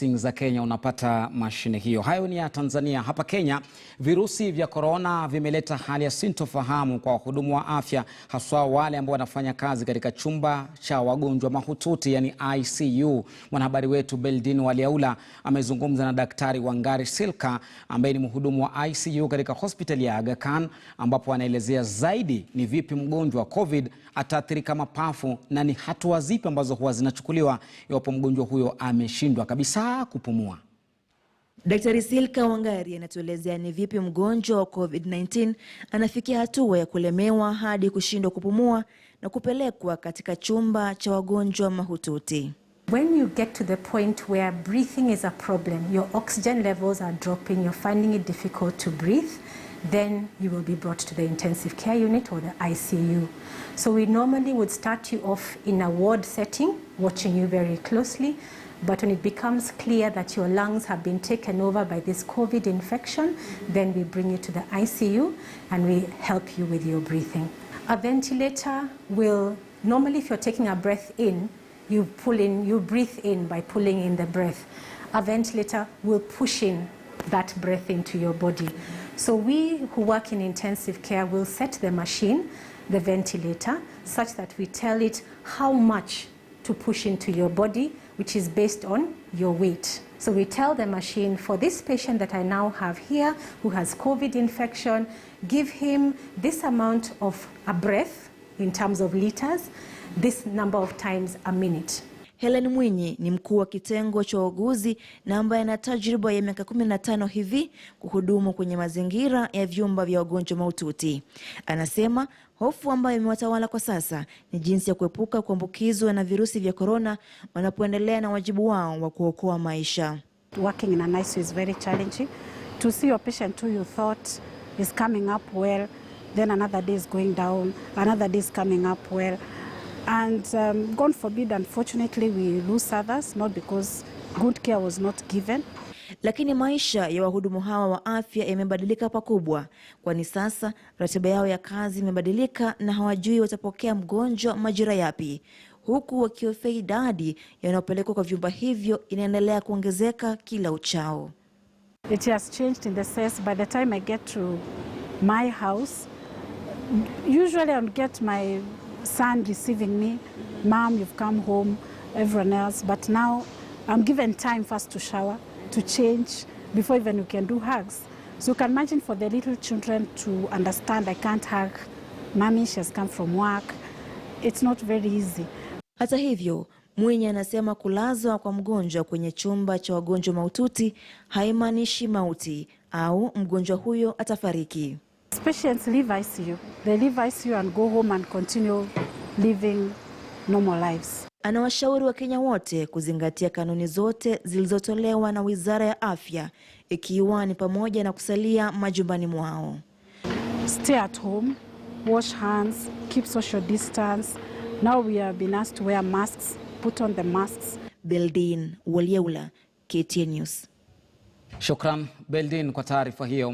za Kenya unapata mashine hiyo. Hayo ni ya Tanzania. Hapa Kenya, virusi vya corona vimeleta hali ya sintofahamu kwa wahudumu wa afya, haswa wale ambao wanafanya kazi katika chumba cha wagonjwa mahututi, yani ICU. Mwanahabari wetu Beldin Waliaula amezungumza na Daktari Wangari Silka ambaye ni mhudumu wa ICU katika hospitali ya Aga Khan, ambapo anaelezea zaidi ni vipi mgonjwa wa COVID ataathirika mapafu na ni hatua zipi ambazo huwa zinachukuliwa iwapo mgonjwa huyo ameshindwa kabisa kupumua. Daktari Silka Wangari anatuelezea ni vipi mgonjwa wa COVID-19 anafikia hatua ya kulemewa hadi kushindwa kupumua na kupelekwa katika chumba cha wagonjwa mahututi. When you get to the point where breathing is a problem, your oxygen levels are dropping, you're finding it difficult to breathe, then you will be brought to the intensive care unit or the ICU. So we normally would start you off in a ward setting, watching you very closely. But when it becomes clear that your lungs have been taken over by this COVID infection, then we bring you to the ICU and we help you with your breathing. A ventilator will, normally if you're taking a breath in, you breathe in by pulling in the breath. A ventilator will push in that breath into your body. So we who work in intensive care will set the machine, the ventilator, such that we tell it how much to push into your body, which is based on your weight. So we tell the machine, for this patient that I now have here who has COVID infection, give him this amount of a breath in terms of liters, this number of times a minute. Helen Mwinyi ni mkuu wa kitengo cha wauguzi na ambaye ana tajriba ya miaka 15 hivi kuhudumu kwenye mazingira ya vyumba vya wagonjwa mahututi. Anasema hofu ambayo imewatawala kwa sasa ni jinsi ya kuepuka kuambukizwa na virusi vya corona wanapoendelea na wajibu wao wa kuokoa maisha. Working in an ICU is very challenging. To see your patient who you thought is coming up well, then another day is going down, another day is coming up well. And God forbid, unfortunately, we lose others, not because good care was not given. Lakini maisha ya wahudumu hawa wa afya yamebadilika pakubwa, kwani sasa ratiba yao ya kazi imebadilika na hawajui watapokea mgonjwa majira yapi, huku wakihofia idadi yanayopelekwa kwa vyumba hivyo inaendelea kuongezeka kila uchao. It has changed in the sense, by the time I get to my house, usually I get my son receiving me, Mom, you've come home, everyone else. But now I'm given time first to shower, to change, before even we can do hugs. So you can imagine for the little children to understand I can't hug Mommy, she has come from work. It's not very easy. Hata hivyo, Mwinyi anasema kulazwa kwa mgonjwa kwenye chumba cha wagonjwa mahututi haimaanishi mauti au mgonjwa huyo atafariki. Patients leave ICU. They leave ICU and go home and continue living normal lives. Anawashauri Wakenya wote kuzingatia kanuni zote zilizotolewa na Wizara ya Afya, ikiwa ni pamoja na kusalia majumbani mwao. Stay at home, wash hands, keep social distance. Now we have been asked to wear masks, put on the masks. Beldin Waliaula, KTN News. Shukran Beldin kwa taarifa hiyo.